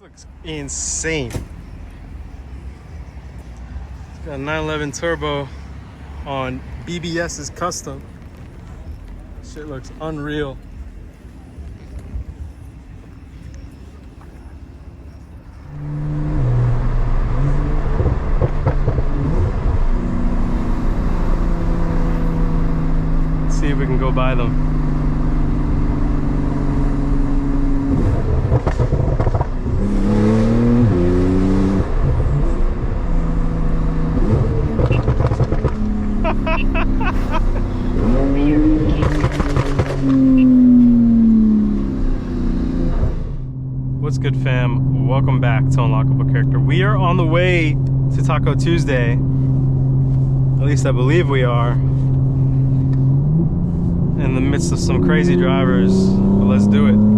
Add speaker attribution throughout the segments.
Speaker 1: This looks insane. It's got a 911 turbo on BBS's custom. Shit looks unreal. Let's see if we can go buy them. What's good, fam? Welcome back to Unlockable Character. We are on the way to Taco Tuesday. At least I believe we are. In the midst of some crazy drivers. But let's do it.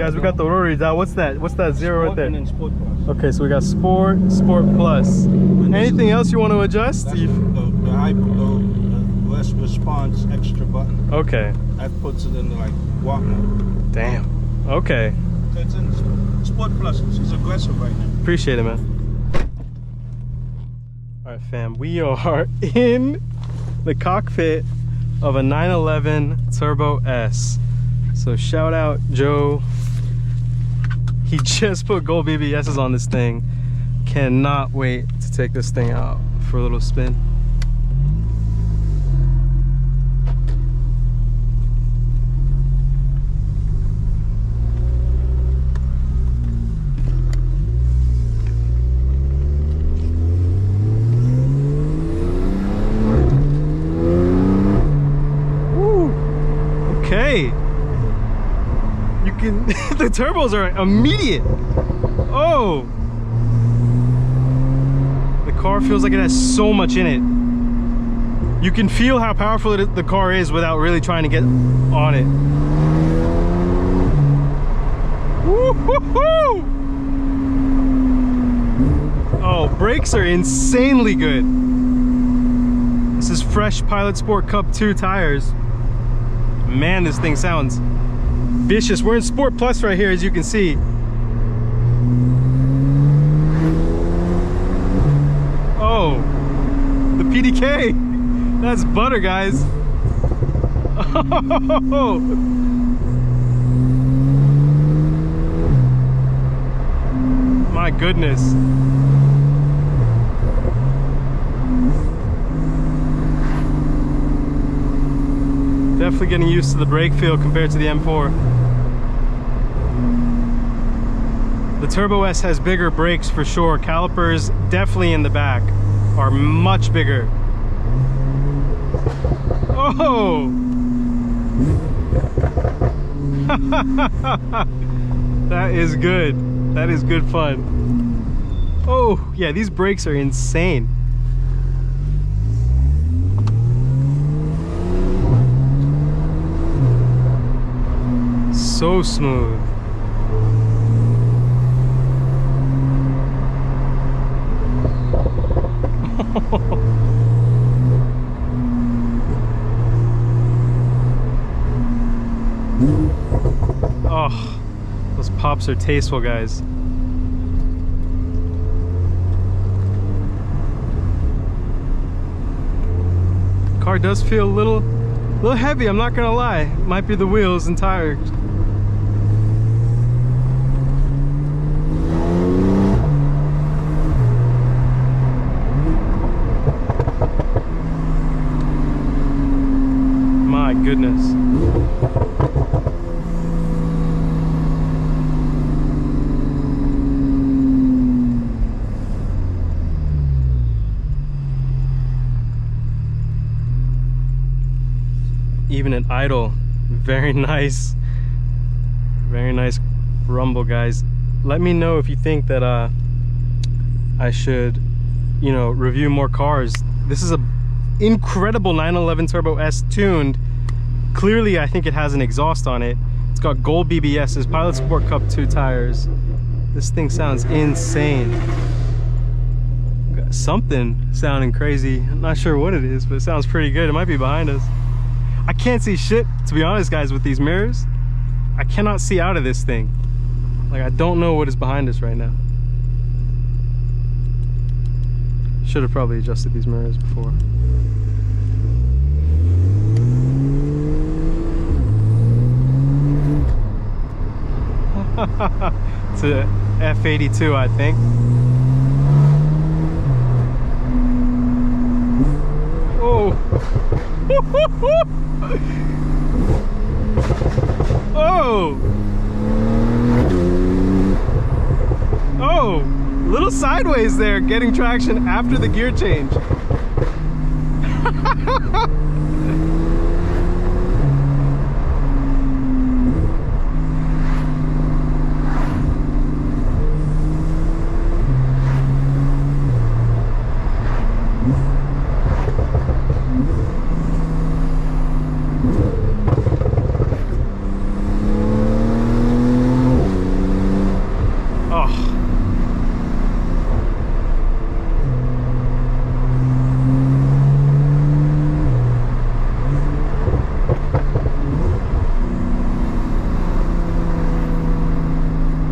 Speaker 1: Guys, we got the rotaries out. What's that? What's that zero right there?
Speaker 2: And then Sport Plus.
Speaker 1: Okay, so we got Sport, Sport Plus. Anything else you want to adjust?
Speaker 2: That's the hyper, the less response extra button.
Speaker 1: Okay.
Speaker 2: That puts it in like walk mode.
Speaker 1: Damn. Okay.
Speaker 2: It's in Sport Plus. It's aggressive right now.
Speaker 1: Appreciate it, man. All right, fam. We are in the cockpit of a 911 Turbo S. So shout out Joe. He just put gold BBSs on this thing. Cannot wait to take this thing out for a little spin. Woo. Okay. You can, the turbos are immediate. Oh, the car feels like it has so much in it. You can feel how powerful the car is without really trying to get on it. Woo-hoo-hoo! Oh, brakes are insanely good. This is fresh Pilot Sport Cup 2 tires. Man, this thing sounds vicious. We're in Sport Plus right here, as you can see. Oh, the PDK. That's butter, guys. Oh. My goodness. Definitely getting used to the brake feel compared to the M4. The Turbo S has bigger brakes for sure. Calipers, definitely in the back, are much bigger. Oh! That is good. That is good fun. Oh, yeah, these brakes are insane. So smooth. Oh, those pops are tasteful, guys. Car does feel a little heavy, I'm not gonna lie. It might be the wheels and tires. My goodness. Even at idle, very nice rumble, guys. Let me know if you think that I should, you know, review more cars. This is a incredible 911 Turbo S tuned. Clearly, I think it has an exhaust on it. It's got gold BBSs, Pilot Sport Cup 2 tires. This thing sounds insane. Got something sounding crazy. I'm not sure what it is, but it sounds pretty good. It might be behind us. I can't see shit, to be honest, guys, with these mirrors. I cannot see out of this thing. Like, I don't know what is behind us right now. Should have probably adjusted these mirrors before. It's a F82, I think. Oh! Oh! Little sideways there, getting traction after the gear change.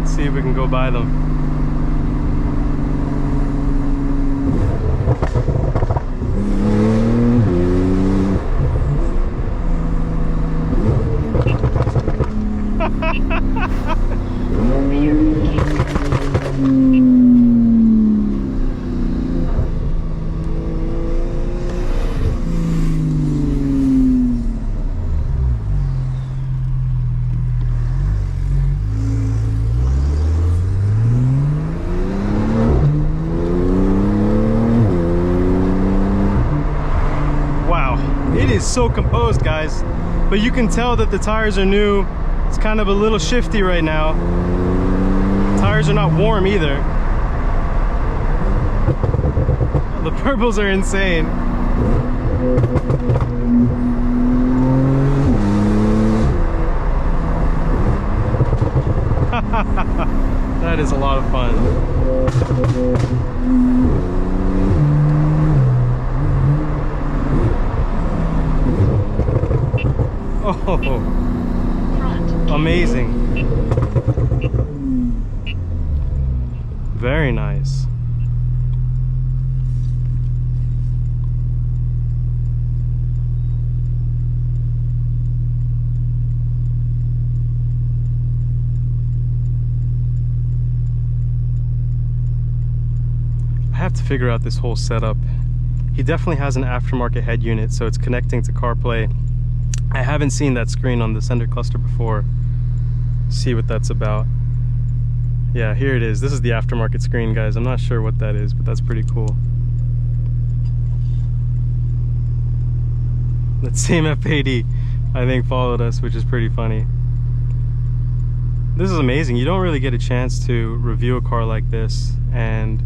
Speaker 1: See if we can go by them. So composed, guys, but you can tell that the tires are new. It's kind of a little shifty right now. Tires are not warm either. The purples are insane. That is a lot of fun. Oh, amazing. Very nice. I have to figure out this whole setup. He definitely has an aftermarket head unit, so it's connecting to CarPlay. I haven't seen that screen on the center cluster before. See what that's about. Yeah, here it is. This is the aftermarket screen, guys. I'm not sure what that is, but that's pretty cool. That same F80, I think, followed us, which is pretty funny. This is amazing. You don't really get a chance to review a car like this, and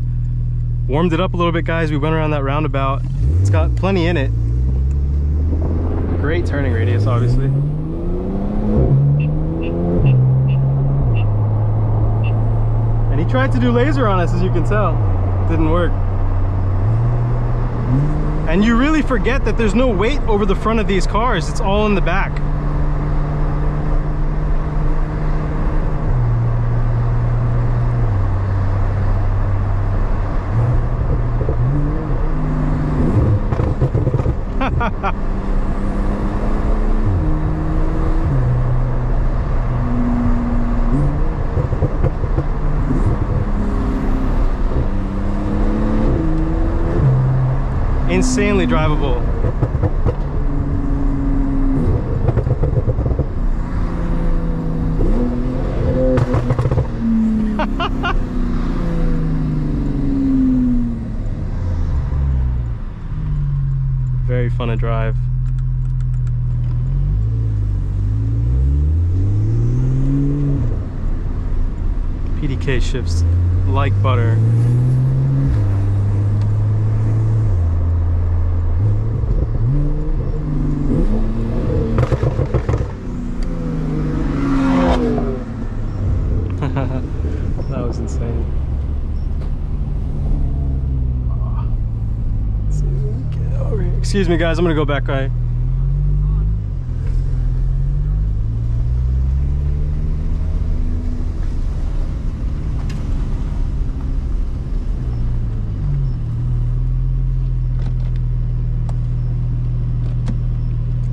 Speaker 1: warmed it up a little bit, guys. We went around that roundabout. It's got plenty in it. Great turning radius, obviously. And he tried to do laser on us, as you can tell. Didn't work. And you really forget that there's no weight over the front of these cars. It's all in the back. Insanely drivable. Very fun to drive. PDK shifts like butter. That was insane. Let's see if we can get over here. Excuse me, guys, I'm gonna go back right.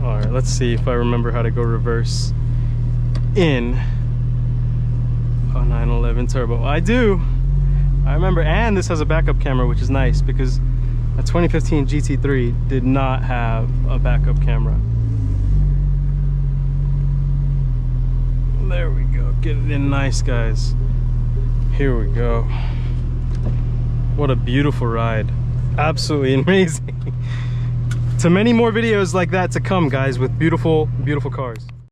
Speaker 1: Alright, let's see if I remember how to go reverse in a 911 turbo. I do. I remember, and this has a backup camera, which is nice because a 2015 GT3 did not have a backup camera. There we go. Get it in nice, guys. Here we go. What a beautiful ride. Absolutely amazing. To many more videos like that to come, guys, with beautiful, beautiful cars.